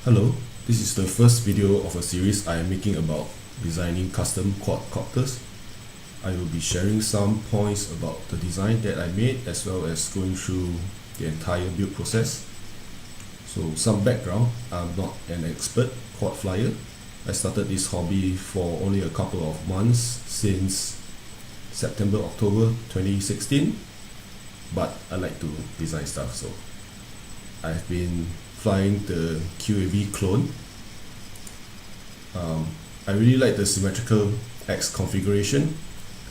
Hello, this is the first video of a series I am making about designing custom quadcopters. I will be sharing some points about the design that I made as well as going through the entire build process. So some background, I'm not an expert quad flyer. I started this hobby for only a couple of months since September, October 2016, but I like to design stuff, so I've been flying the QAV clone. I really like the symmetrical X configuration.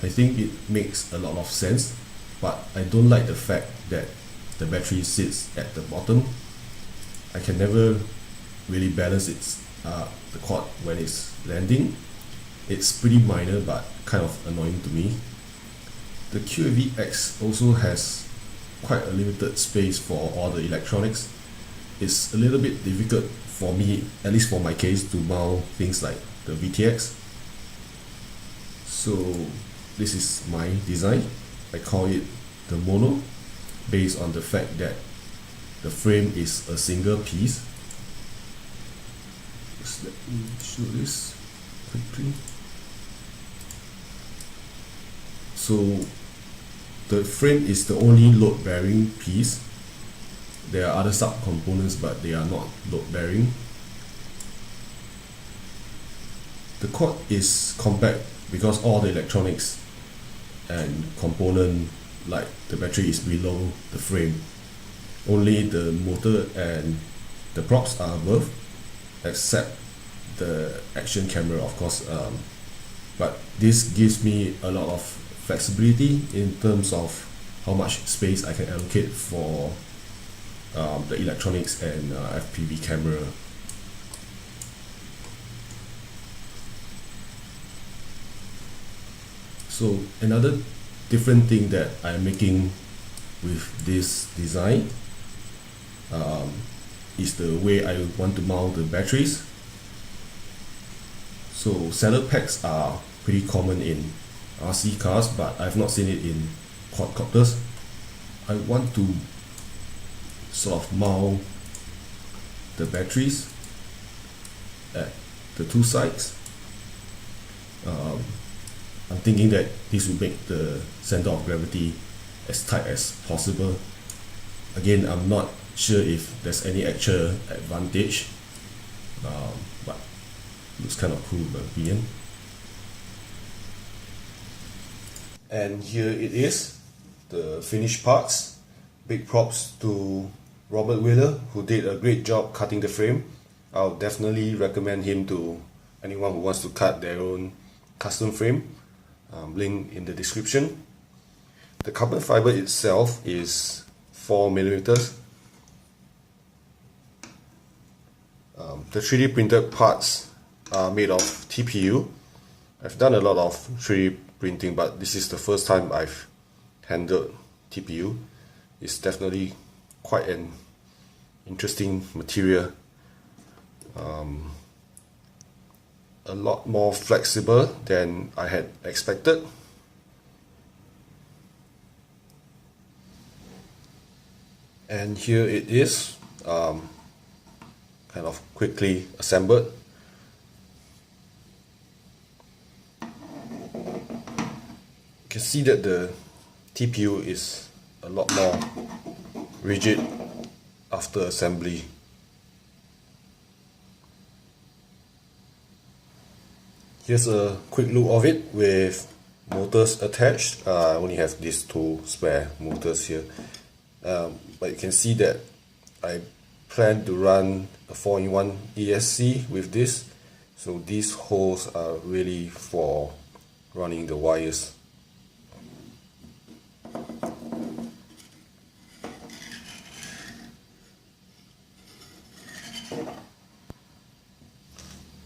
I think it makes a lot of sense, but I don't like the fact that the battery sits at the bottom. I can never really balance the quad when it's landing. It's pretty minor but kind of annoying to me. The QAV-X also has quite a limited space for all the electronics. It's a little bit difficult for me, at least for my case, to mount things like the VTX. So this is my design. I call it the mono, based on the fact that the frame is a single piece. Just let me show this quickly. So the frame is the only load-bearing piece. There are other sub-components, but they are not load-bearing. The quad is compact because all the electronics and component like the battery is below the frame. Only the motor and the props are above, except the action camera, of course. But this gives me a lot of flexibility in terms of how much space I can allocate for the electronics and FPV camera. So another different thing that I'm making with this design is the way I want to mount the batteries. So saddle packs are pretty common in RC cars, but I've not seen it in quadcopters. I want to sort of mount the batteries at the two sides. I'm thinking that this will make the center of gravity as tight as possible. Again, I'm not sure if there's any actual advantage, but it looks kind of cool in my opinion. And here it is, the finished parts. Big props to Robert Wheeler, who did a great job cutting the frame. I'll definitely recommend him to anyone who wants to cut their own custom frame. Link in the description. The carbon fiber itself is 4mm. The 3D printed parts are made of TPU. I've done a lot of 3D printing, but this is the first time I've handled TPU. It's definitely quite an interesting material. A lot more flexible than I had expected. And here it is, kind of quickly assembled. You can see that the TPU is a lot more rigid after assembly. Here's a quick look of it with motors attached. I only have these two spare motors here, but you can see that I plan to run a 4-in-1 ESC with this, so these holes are really for running the wires.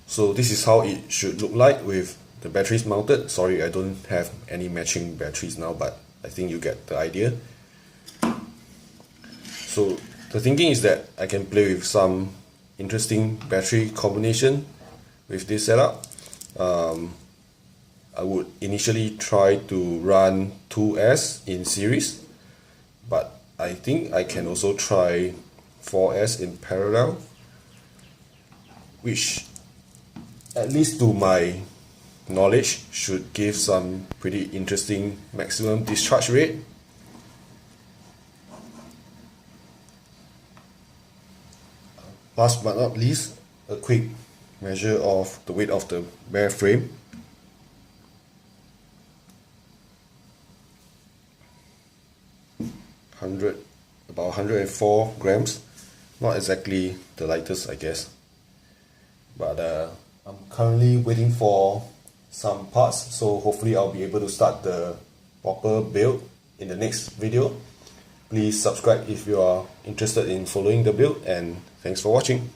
So this is how it should look like with the batteries mounted. Sorry, I don't have any matching batteries now, but I think you get the idea. So the thinking is that I can play with some interesting battery combination with this setup. I would initially try to run 2S in series, but I think I can also try 4S in parallel. which at least to my knowledge should give some pretty interesting maximum discharge rate. Last but not least, a quick measure of the weight of the bare frame. About 104 grams. Not exactly the lightest, I guess. But I'm currently waiting for some parts, so hopefully I'll be able to start the proper build in the next video. Please subscribe if you are interested in following the build, and thanks for watching.